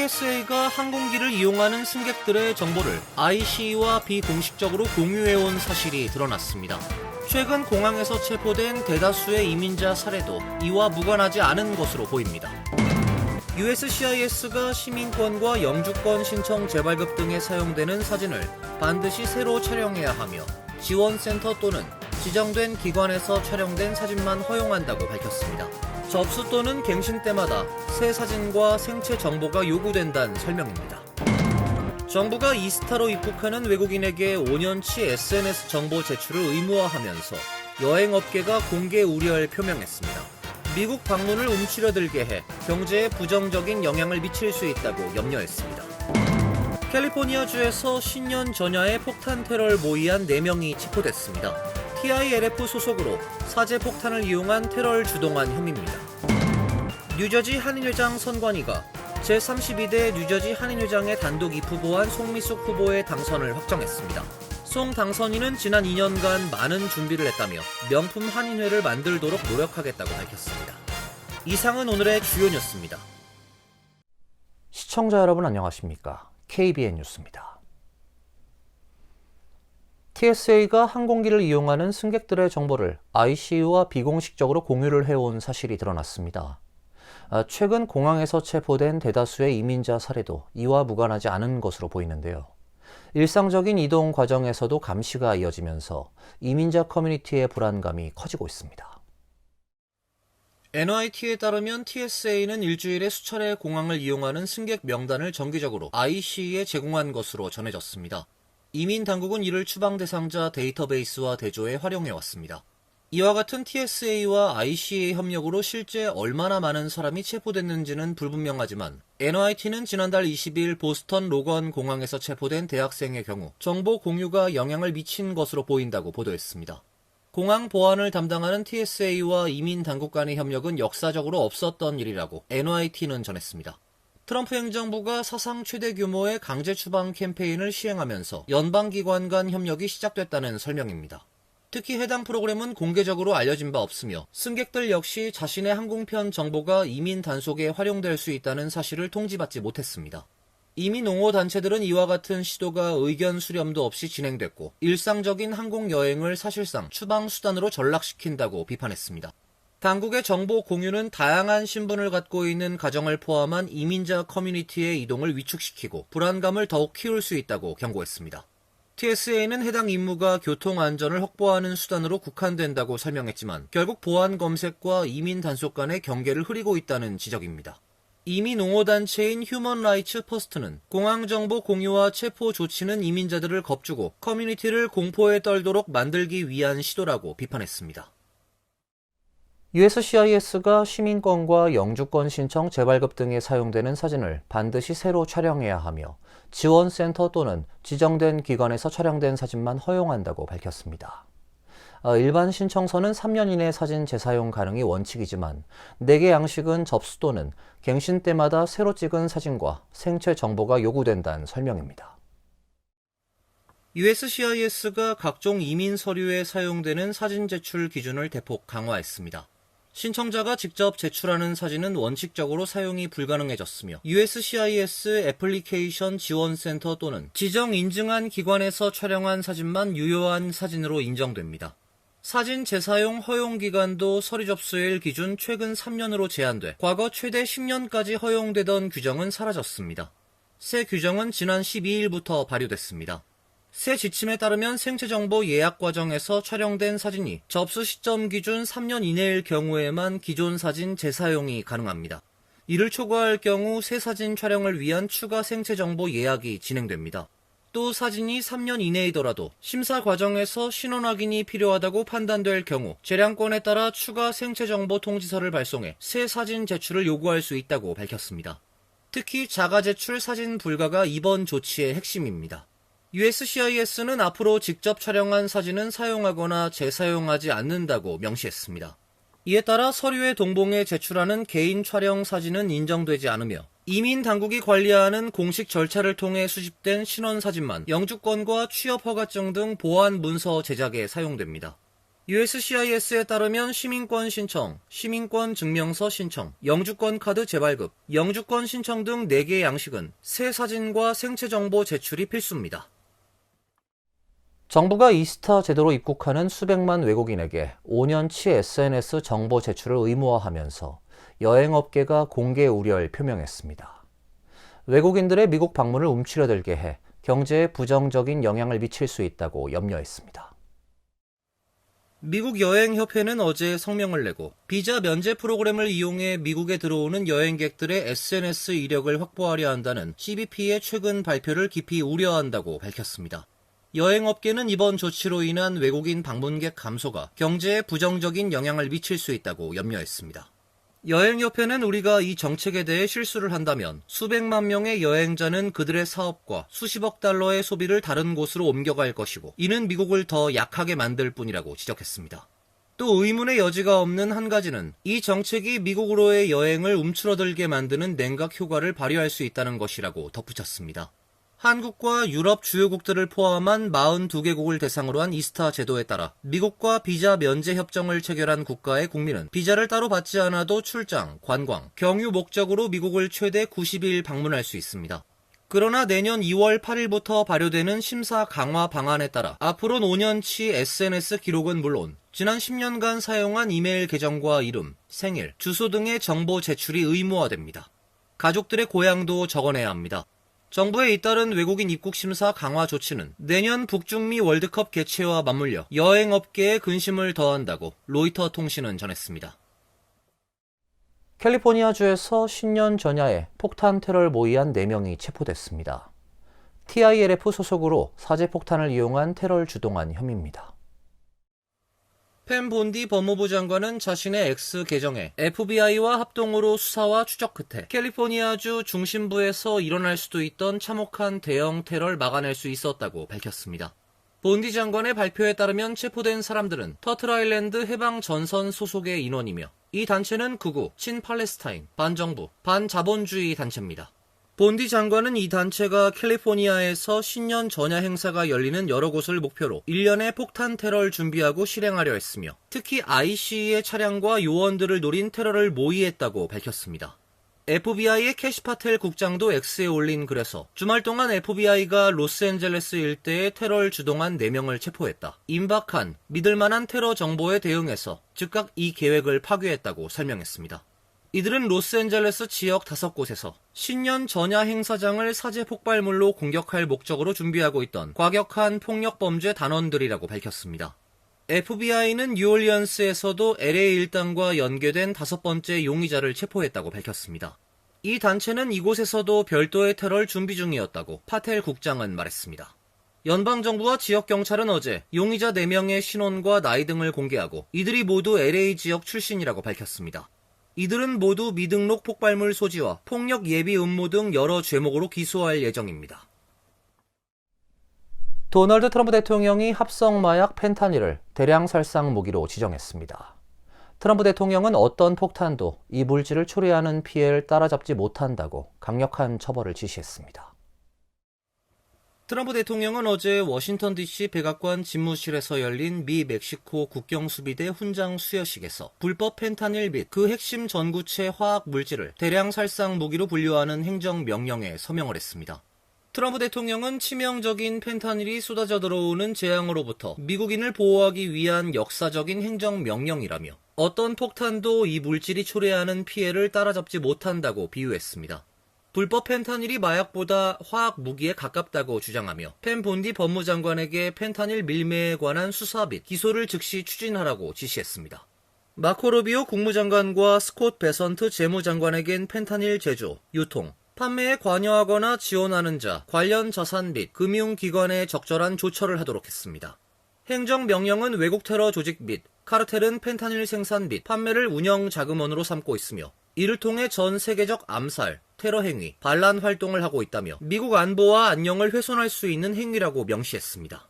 TSA가 항공기를 이용하는 승객들의 정보를 ICE와 비공식적으로 공유해온 사실이 드러났습니다. 최근 공항에서 체포된 대다수의 이민자 사례도 이와 무관하지 않은 것으로 보입니다. USCIS가 시민권과 영주권 신청 재발급 등에 사용되는 사진을 반드시 새로 촬영해야 하며 지원센터 또는 지정된 기관에서 촬영된 사진만 허용한다고 밝혔습니다. 접수 또는 갱신 때마다 새 사진과 생체 정보가 요구된다는 설명입니다. 정부가 이스타로 입국하는 외국인에게 5년치 SNS 정보 제출을 의무화하면서 여행업계가 공개 우려를 표명했습니다. 미국 방문을 움츠러들게 해 경제에 부정적인 영향을 미칠 수 있다고 염려했습니다. 캘리포니아주에서 신년 전야에 폭탄 테러를 모의한 4명이 체포됐습니다. TILF 소속으로 사제 폭탄을 이용한 테러를 주동한 혐의입니다. 뉴저지 한인회장 선관위가 제32대 뉴저지 한인회장에 단독 입후보한 송미숙 후보의 당선을 확정했습니다. 송 당선인은 지난 2년간 많은 준비를 했다며 명품 한인회를 만들도록 노력하겠다고 밝혔습니다. 이상은 오늘의 주요 뉴스입니다. 시청자 여러분 안녕하십니까? KBN 뉴스입니다. TSA가 항공기를 이용하는 승객들의 정보를 ICE와 비공식적으로 공유를 해온 사실이 드러났습니다. 최근 공항에서 체포된 대다수의 이민자 사례도 이와 무관하지 않은 것으로 보이는데요. 일상적인 이동 과정에서도 감시가 이어지면서 이민자 커뮤니티의 불안감이 커지고 있습니다. NYT에 따르면 TSA는 일주일에 수차례 공항을 이용하는 승객 명단을 정기적으로 ICE에 제공한 것으로 전해졌습니다. 이민 당국은 이를 추방 대상자 데이터베이스와 대조해 활용해왔습니다. 이와 같은 TSA와 ICE의 협력으로 실제 얼마나 많은 사람이 체포됐는지는 불분명하지만 NYT는 지난달 20일 보스턴 로건 공항에서 체포된 대학생의 경우 정보 공유가 영향을 미친 것으로 보인다고 보도했습니다. 공항 보안을 담당하는 TSA와 이민 당국 간의 협력은 역사적으로 없었던 일이라고 NYT는 전했습니다. 트럼프 행정부가 사상 최대 규모의 강제 추방 캠페인을 시행하면서 연방기관 간 협력이 시작됐다는 설명입니다. 특히 해당 프로그램은 공개적으로 알려진 바 없으며 승객들 역시 자신의 항공편 정보가 이민 단속에 활용될 수 있다는 사실을 통지받지 못했습니다. 이민 옹호 단체들은 이와 같은 시도가 의견 수렴도 없이 진행됐고 일상적인 항공 여행을 사실상 추방 수단으로 전락시킨다고 비판했습니다. 당국의 정보 공유는 다양한 신분을 갖고 있는 가정을 포함한 이민자 커뮤니티의 이동을 위축시키고 불안감을 더욱 키울 수 있다고 경고했습니다. TSA는 해당 임무가 교통 안전을 확보하는 수단으로 국한된다고 설명했지만 결국 보안 검색과 이민 단속 간의 경계를 흐리고 있다는 지적입니다. 이민 옹호 단체인 휴먼 라이츠 퍼스트는 공항 정보 공유와 체포 조치는 이민자들을 겁주고 커뮤니티를 공포에 떨도록 만들기 위한 시도라고 비판했습니다. USCIS가 시민권과 영주권 신청 재발급 등에 사용되는 사진을 반드시 새로 촬영해야 하며 지원센터 또는 지정된 기관에서 촬영된 사진만 허용한다고 밝혔습니다. 일반 신청서는 3년 이내 사진 재사용 가능이 원칙이지만 4개 양식은 접수 또는 갱신 때마다 새로 찍은 사진과 생체 정보가 요구된다는 설명입니다. USCIS가 각종 이민 서류에 사용되는 사진 제출 기준을 대폭 강화했습니다. 신청자가 직접 제출하는 사진은 원칙적으로 사용이 불가능해졌으며 USCIS 애플리케이션 지원센터 또는 지정 인증한 기관에서 촬영한 사진만 유효한 사진으로 인정됩니다. 사진 재사용 허용 기간도 서류 접수일 기준 최근 3년으로 제한돼 과거 최대 10년까지 허용되던 규정은 사라졌습니다. 새 규정은 지난 12일부터 발효됐습니다. 새 지침에 따르면 생체정보 예약 과정에서 촬영된 사진이 접수 시점 기준 3년 이내일 경우에만 기존 사진 재사용이 가능합니다. 이를 초과할 경우 새 사진 촬영을 위한 추가 생체정보 예약이 진행됩니다. 또 사진이 3년 이내이더라도 심사 과정에서 신원 확인이 필요하다고 판단될 경우 재량권에 따라 추가 생체정보 통지서를 발송해 새 사진 제출을 요구할 수 있다고 밝혔습니다. 특히 자가 제출 사진 불가가 이번 조치의 핵심입니다. USCIS는 앞으로 직접 촬영한 사진은 사용하거나 재사용하지 않는다고 명시했습니다. 이에 따라 서류에 동봉해 제출하는 개인 촬영 사진은 인정되지 않으며 이민 당국이 관리하는 공식 절차를 통해 수집된 신원 사진만 영주권과 취업 허가증 등 보안 문서 제작에 사용됩니다. USCIS에 따르면 시민권 신청, 시민권 증명서 신청, 영주권 카드 재발급, 영주권 신청 등 4개의 양식은 새 사진과 생체 정보 제출이 필수입니다. 정부가 이스타 제도로 입국하는 수백만 외국인에게 5년치 SNS 정보 제출을 의무화하면서 여행업계가 공개 우려를 표명했습니다. 외국인들의 미국 방문을 움츠러들게 해 경제에 부정적인 영향을 미칠 수 있다고 염려했습니다. 미국 여행협회는 어제 성명을 내고 비자 면제 프로그램을 이용해 미국에 들어오는 여행객들의 SNS 이력을 확보하려 한다는 CBP의 최근 발표를 깊이 우려한다고 밝혔습니다. 여행업계는 이번 조치로 인한 외국인 방문객 감소가 경제에 부정적인 영향을 미칠 수 있다고 염려했습니다. 여행협회는 우리가 이 정책에 대해 실수를 한다면 수백만 명의 여행자는 그들의 사업과 수십억 달러의 소비를 다른 곳으로 옮겨갈 것이고 이는 미국을 더 약하게 만들 뿐이라고 지적했습니다. 또 의문의 여지가 없는 한 가지는 이 정책이 미국으로의 여행을 움츠러들게 만드는 냉각 효과를 발휘할 수 있다는 것이라고 덧붙였습니다. 한국과 유럽 주요국들을 포함한 42개국을 대상으로 한 이스타 제도에 따라 미국과 비자 면제 협정을 체결한 국가의 국민은 비자를 따로 받지 않아도 출장, 관광, 경유 목적으로 미국을 최대 90일 방문할 수 있습니다. 그러나 내년 2월 8일부터 발효되는 심사 강화 방안에 따라 앞으로는 5년치 SNS 기록은 물론 지난 10년간 사용한 이메일 계정과 이름, 생일, 주소 등의 정보 제출이 의무화됩니다. 가족들의 고향도 적어내야 합니다. 정부에 잇따른 외국인 입국 심사 강화 조치는 내년 북중미 월드컵 개최와 맞물려 여행업계에 근심을 더한다고 로이터 통신은 전했습니다. 캘리포니아주에서 신년 전야에 폭탄 테러를 모의한 4명이 체포됐습니다. TILF 소속으로 사제 폭탄을 이용한 테러를 주동한 혐의입니다. 펜 본디 법무부 장관은 자신의 X 계정에 FBI와 합동으로 수사와 추적 끝에 캘리포니아주 중심부에서 일어날 수도 있던 참혹한 대형 테러를 막아낼 수 있었다고 밝혔습니다. 본디 장관의 발표에 따르면 체포된 사람들은 터틀 아일랜드 해방 전선 소속의 인원이며 이 단체는 극우, 친팔레스타인, 반정부, 반자본주의 단체입니다. 본디 장관은 이 단체가 캘리포니아에서 신년 전야 행사가 열리는 여러 곳을 목표로 일련의 폭탄 테러를 준비하고 실행하려 했으며 특히 IC의 차량과 요원들을 노린 테러를 모의했다고 밝혔습니다. FBI의 캐시 파텔 국장도 X에 올린 글에서 주말 동안 FBI가 로스앤젤레스 일대에 테러를 주동한 4명을 체포했다. 임박한, 믿을만한 테러 정보에 대응해서 즉각 이 계획을 파괴했다고 설명했습니다. 이들은 로스앤젤레스 지역 5곳에서 신년 전야 행사장을 사제 폭발물로 공격할 목적으로 준비하고 있던 과격한 폭력범죄 단원들이라고 밝혔습니다. FBI는 뉴올리언스에서도 LA 일당과 연계된 5번째 용의자를 체포했다고 밝혔습니다. 이 단체는 이곳에서도 별도의 테러를 준비 중이었다고 파텔 국장은 말했습니다. 연방정부와 지역경찰은 어제 용의자 4명의 신원과 나이 등을 공개하고 이들이 모두 LA 지역 출신이라고 밝혔습니다. 이들은 모두 미등록 폭발물 소지와 폭력 예비 음모 등 여러 죄목으로 기소할 예정입니다. 도널드 트럼프 대통령이 합성 마약 펜타닐을 대량 살상 무기로 지정했습니다. 트럼프 대통령은 어떤 폭탄도 이 물질을 초래하는 피해를 따라잡지 못한다고 강력한 처벌을 지시했습니다. 트럼프 대통령은 어제 워싱턴 DC 백악관 집무실에서 열린 미 멕시코 국경수비대 훈장 수여식에서 불법 펜타닐 및 그 핵심 전구체 화학 물질을 대량 살상 무기로 분류하는 행정명령에 서명을 했습니다. 트럼프 대통령은 치명적인 펜타닐이 쏟아져 들어오는 재앙으로부터 미국인을 보호하기 위한 역사적인 행정명령이라며 어떤 폭탄도 이 물질이 초래하는 피해를 따라잡지 못한다고 비유했습니다. 불법 펜타닐이 마약보다 화학 무기에 가깝다고 주장하며 펜 본디 법무장관에게 펜타닐 밀매에 관한 수사 및 기소를 즉시 추진하라고 지시했습니다. 마코 루비오 국무장관과 스콧 베선트 재무장관에겐 펜타닐 제조, 유통, 판매에 관여하거나 지원하는 자, 관련 자산 및 금융기관에 적절한 조처를 하도록 했습니다. 행정명령은 외국 테러 조직 및 카르텔은 펜타닐 생산 및 판매를 운영 자금원으로 삼고 있으며 이를 통해 전 세계적 암살, 테러 행위, 반란 활동을 하고 있다며 미국 안보와 안녕을 훼손할 수 있는 행위라고 명시했습니다.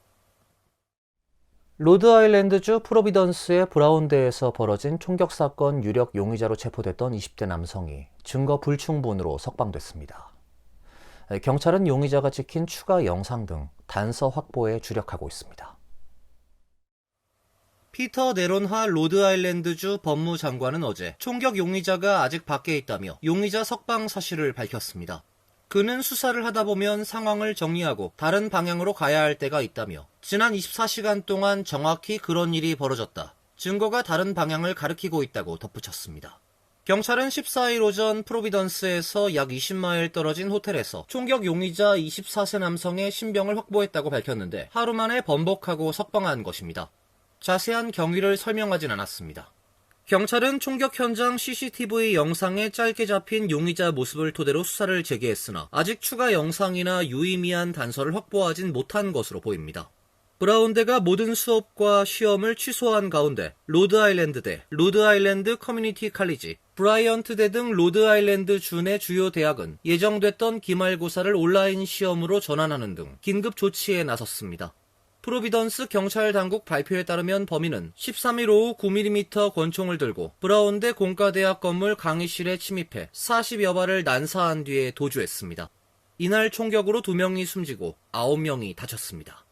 로드아일랜드주 프로비던스의 브라운대에서 벌어진 총격 사건 유력 용의자로 체포됐던 20대 남성이 증거 불충분으로 석방됐습니다. 경찰은 용의자가 찍힌 추가 영상 등 단서 확보에 주력하고 있습니다. 피터 네론하 로드아일랜드주 법무장관은 어제 총격 용의자가 아직 밖에 있다며 용의자 석방 사실을 밝혔습니다. 그는 수사를 하다 보면 상황을 정리하고 다른 방향으로 가야 할 때가 있다며 지난 24시간 동안 정확히 그런 일이 벌어졌다. 증거가 다른 방향을 가리키고 있다고 덧붙였습니다. 경찰은 14일 오전 프로비던스에서 약 20마일 떨어진 호텔에서 총격 용의자 24세 남성의 신병을 확보했다고 밝혔는데 하루 만에 번복하고 석방한 것입니다. 자세한 경위를 설명하진 않았습니다. 경찰은 총격 현장 CCTV 영상에 짧게 잡힌 용의자 모습을 토대로 수사를 재개했으나 아직 추가 영상이나 유의미한 단서를 확보하진 못한 것으로 보입니다. 브라운대가 모든 수업과 시험을 취소한 가운데 로드아일랜드대, 로드아일랜드 커뮤니티 칼리지, 브라이언트대 등 로드아일랜드 주 내 주요 대학은 예정됐던 기말고사를 온라인 시험으로 전환하는 등 긴급 조치에 나섰습니다. 프로비던스 경찰 당국 발표에 따르면 범인은 13일 오후 9mm 권총을 들고 브라운대 공과대학 건물 강의실에 침입해 40여 발을 난사한 뒤에 도주했습니다. 이날 총격으로 2명이 숨지고 9명이 다쳤습니다.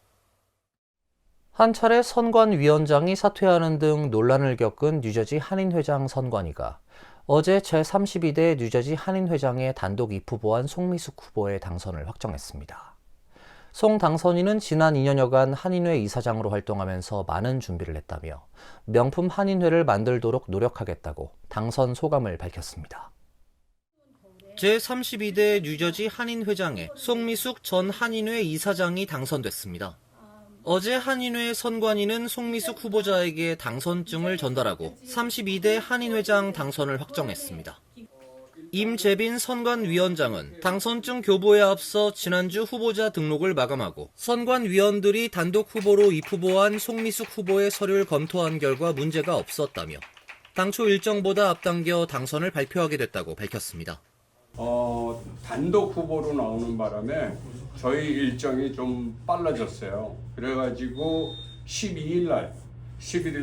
한 차례 선관위원장이 사퇴하는 등 논란을 겪은 뉴저지 한인회장 선관위가 어제 제32대 뉴저지 한인회장의 단독 입후보한 송미숙 후보의 당선을 확정했습니다. 송 당선인은 지난 2년여간 한인회 이사장으로 활동하면서 많은 준비를 했다며 명품 한인회를 만들도록 노력하겠다고 당선 소감을 밝혔습니다. 제32대 뉴저지 한인회장에 송미숙 전 한인회 이사장이 당선됐습니다. 어제 한인회 선관위는 송미숙 후보자에게 당선증을 전달하고 32대 한인회장 당선을 확정했습니다. 임재빈 선관위원장은 당선증 교부에 앞서 지난주 후보자 등록을 마감하고 선관위원들이 단독 후보로 입후보한 송미숙 후보의 서류를 검토한 결과 문제가 없었다며 당초 일정보다 앞당겨 당선을 발표하게 됐다고 밝혔습니다. 단독 후보로 나오는 바람에 저희 일정이 좀 빨라졌어요. 그래가지고 11일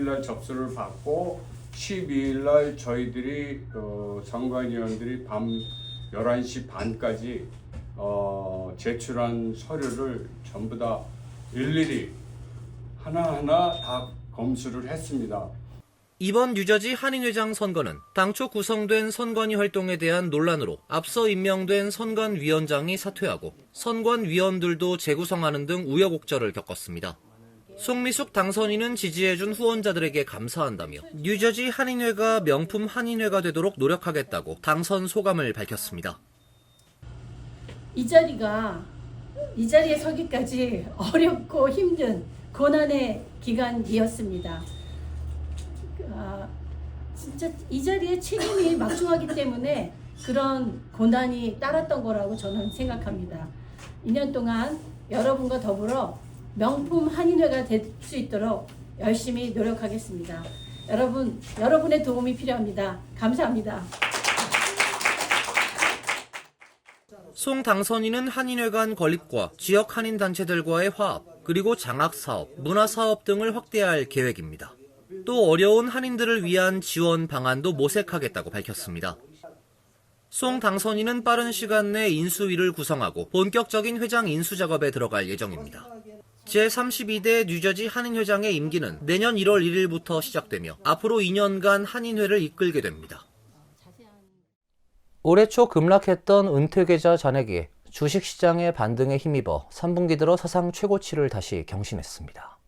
날 접수를 받고 12일 날 저희들이 선관위원들이 밤 11시 반까지 제출한 서류를 전부 다 일일이 하나하나 다 검수를 했습니다. 이번 뉴저지 한인회장 선거는 당초 구성된 선관위 활동에 대한 논란으로 앞서 임명된 선관위원장이 사퇴하고 선관위원들도 재구성하는 등 우여곡절을 겪었습니다. 송미숙 당선인은 지지해준 후원자들에게 감사한다며 뉴저지 한인회가 명품 한인회가 되도록 노력하겠다고 당선 소감을 밝혔습니다. 이 자리에 서기까지 어렵고 힘든 고난의 기간이었습니다. 진짜 이 자리에 책임이 막중하기 때문에 그런 고난이 따랐던 거라고 저는 생각합니다. 2년 동안 여러분과 더불어 명품 한인회가 될 수 있도록 열심히 노력하겠습니다. 여러분의 도움이 필요합니다. 감사합니다. 송 당선인은 한인회 간 건립과 지역 한인 단체들과의 화합, 그리고 장학사업, 문화사업 등을 확대할 계획입니다. 또 어려운 한인들을 위한 지원 방안도 모색하겠다고 밝혔습니다. 송 당선인은 빠른 시간 내 인수위를 구성하고 본격적인 회장 인수 작업에 들어갈 예정입니다. 제32대 뉴저지 한인회장의 임기는 내년 1월 1일부터 시작되며 앞으로 2년간 한인회를 이끌게 됩니다. 올해 초 급락했던 은퇴계좌 잔액이 주식시장의 반등에 힘입어 3분기 들어 사상 최고치를 다시 경신했습니다.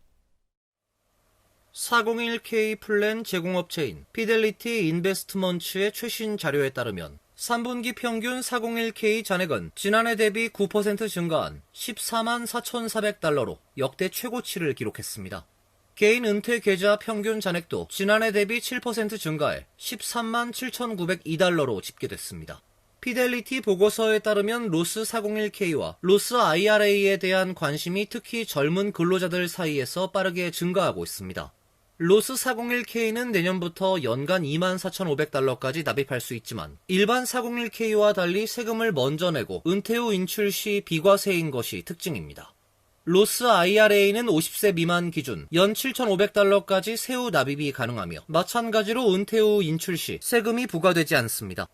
401k 플랜 제공업체인 피델리티 인베스트먼츠의 최신 자료에 따르면 3분기 평균 401k 잔액은 지난해 대비 9% 증가한 14만 4,400달러로 역대 최고치를 기록했습니다. 개인 은퇴 계좌 평균 잔액도 지난해 대비 7% 증가해 13만 7,902달러로 집계됐습니다. 피델리티 보고서에 따르면 로스 401k와 로스 IRA에 대한 관심이 특히 젊은 근로자들 사이에서 빠르게 증가하고 있습니다. 로스 401k는 내년부터 연간 24,500달러까지 납입할 수 있지만 일반 401k와 달리 세금을 먼저 내고 은퇴 후 인출 시 비과세인 것이 특징입니다. 로스 IRA는 50세 미만 기준 연 7,500달러까지 세후 납입이 가능하며 마찬가지로 은퇴 후 인출 시 세금이 부과되지 않습니다.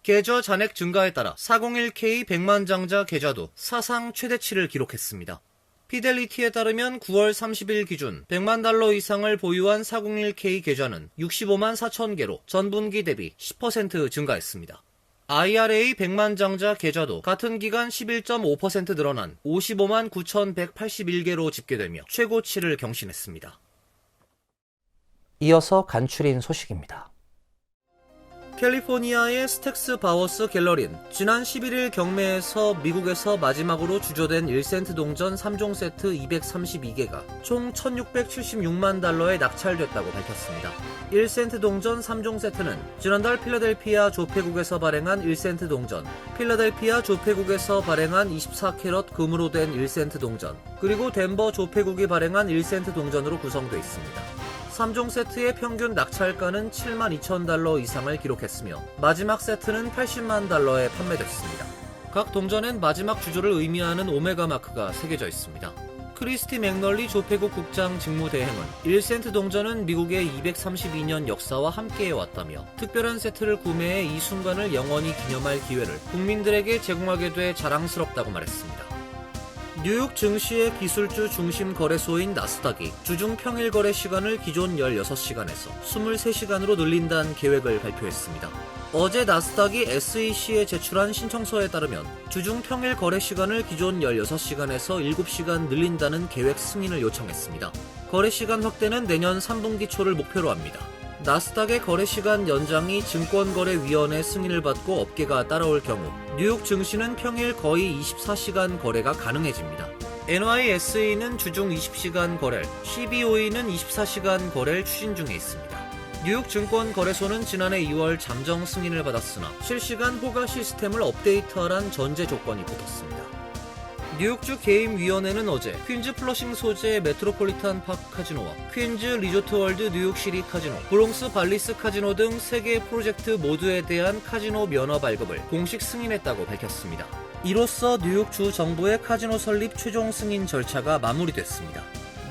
계좌 잔액 증가에 따라 401k 100만 장자 계좌도 사상 최대치를 기록했습니다. 피델리티에 따르면 9월 30일 기준 100만 달러 이상을 보유한 401k 계좌는 65만 4천 개로 전분기 대비 10% 증가했습니다. IRA 100만 장자 계좌도 같은 기간 11.5% 늘어난 55만 9,181개로 집계되며 최고치를 경신했습니다. 이어서 간추린 소식입니다. 캘리포니아의 스택스 바워스 갤러리는 지난 11일 경매에서 미국에서 마지막으로 주조된 1센트 동전 3종 세트 232개가 총 1,676만 달러에 낙찰됐다고 밝혔습니다. 1센트 동전 3종 세트는 지난달 필라델피아 조폐국에서 발행한 1센트 동전, 필라델피아 조폐국에서 발행한 24캐럿 금으로 된 1센트 동전, 그리고 덴버 조폐국이 발행한 1센트 동전으로 구성되어 있습니다. 3종 세트의 평균 낙찰가는 7만 2천 달러 이상을 기록했으며 마지막 세트는 80만 달러에 판매됐습니다. 각 동전엔 마지막 주조를 의미하는 오메가 마크가 새겨져 있습니다. 크리스티 맥널리 조폐국 국장 직무대행은 1센트 동전은 미국의 232년 역사와 함께해왔다며 특별한 세트를 구매해 이 순간을 영원히 기념할 기회를 국민들에게 제공하게 돼 자랑스럽다고 말했습니다. 뉴욕 증시의 기술주 중심 거래소인 나스닥이 주중 평일 거래 시간을 기존 16시간에서 23시간으로 늘린다는 계획을 발표했습니다. 어제 나스닥이 SEC에 제출한 신청서에 따르면 주중 평일 거래 시간을 기존 16시간에서 7시간 늘린다는 계획 승인을 요청했습니다. 거래 시간 확대는 내년 3분기 초를 목표로 합니다. 나스닥의 거래시간 연장이 증권거래위원회 승인을 받고 업계가 따라올 경우 뉴욕 증시는 평일 거의 24시간 거래가 가능해집니다. NYSE는 주중 20시간 거래를, CBOE는 24시간 거래를 추진 중에 있습니다. 뉴욕 증권거래소는 지난해 2월 잠정 승인을 받았으나 실시간 호가 시스템을 업데이트하란 전제 조건이 붙었습니다. 뉴욕주 게임위원회는 어제 퀸즈 플러싱 소재 메트로폴리탄 파크 카지노와 퀸즈 리조트 월드 뉴욕시리 카지노, 브롱스 발리스 카지노 등 3개 프로젝트 모두에 대한 카지노 면허 발급을 공식 승인했다고 밝혔습니다. 이로써 뉴욕주 정부의 카지노 설립 최종 승인 절차가 마무리됐습니다.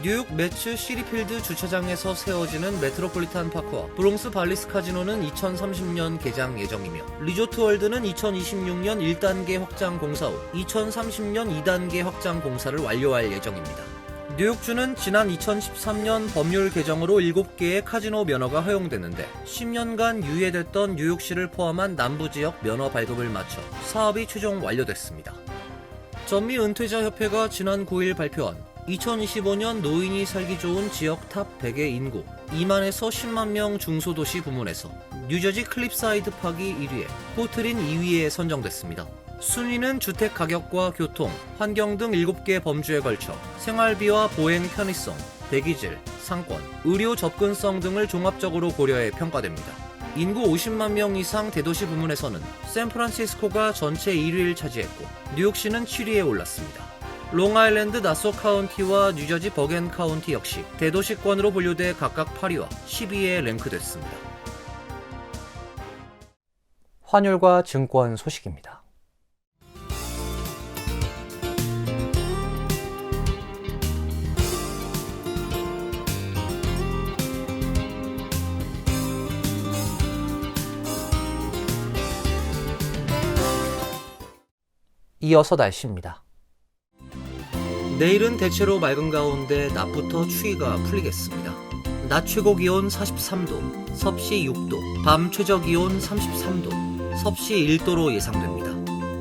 뉴욕 매츠 시리필드 주차장에서 세워지는 메트로폴리탄 파크와 브롱스 발리스 카지노는 2030년 개장 예정이며 리조트 월드는 2026년 1단계 확장 공사 후 2030년 2단계 확장 공사를 완료할 예정입니다. 뉴욕주는 지난 2013년 법률 개정으로 7개의 카지노 면허가 허용됐는데 10년간 유예됐던 뉴욕시를 포함한 남부지역 면허 발급을 마쳐 사업이 최종 완료됐습니다. 전미은퇴자협회가 지난 9일 발표한 2025년 노인이 살기 좋은 지역 탑 100의 인구 2만에서 10만 명 중소도시 부문에서 뉴저지 클립사이드 파기 1위에 포트린 2위에 선정됐습니다. 순위는 주택 가격과 교통, 환경 등 7개 범주에 걸쳐 생활비와 보행 편의성, 대기질, 상권, 의료 접근성 등을 종합적으로 고려해 평가됩니다. 인구 50만 명 이상 대도시 부문에서는 샌프란시스코가 전체 1위를 차지했고 뉴욕시는 7위에 올랐습니다. 롱아일랜드 나소 카운티와 뉴저지 버겐 카운티 역시 대도시권으로 분류돼 각각 8위와 10위에 랭크됐습니다. 환율과 증권 소식입니다. 이어서 날씨입니다. 내일은 대체로 맑은 가운데 낮부터 추위가 풀리겠습니다. 낮 최고 기온 43도, 섭씨 6도, 밤 최저 기온 33도, 섭씨 1도로 예상됩니다.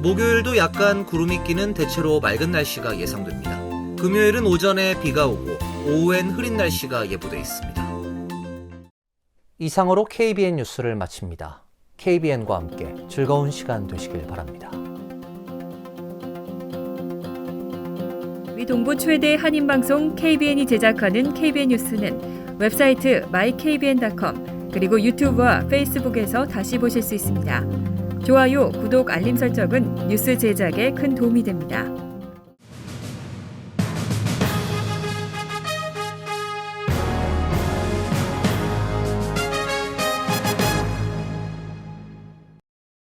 목요일도 약간 구름이 끼는 대체로 맑은 날씨가 예상됩니다. 금요일은 오전에 비가 오고 오후엔 흐린 날씨가 예보돼 있습니다. 이상으로 KBN 뉴스를 마칩니다. KBN과 함께 즐거운 시간 되시길 바랍니다. 동부 최대 한인방송 KBN이 제작하는 KBN 뉴스는 웹사이트 mykbn.com 그리고 유튜브와 페이스북에서 다시 보실 수 있습니다. 좋아요, 구독, 알림 설정은 뉴스 제작에 큰 도움이 됩니다.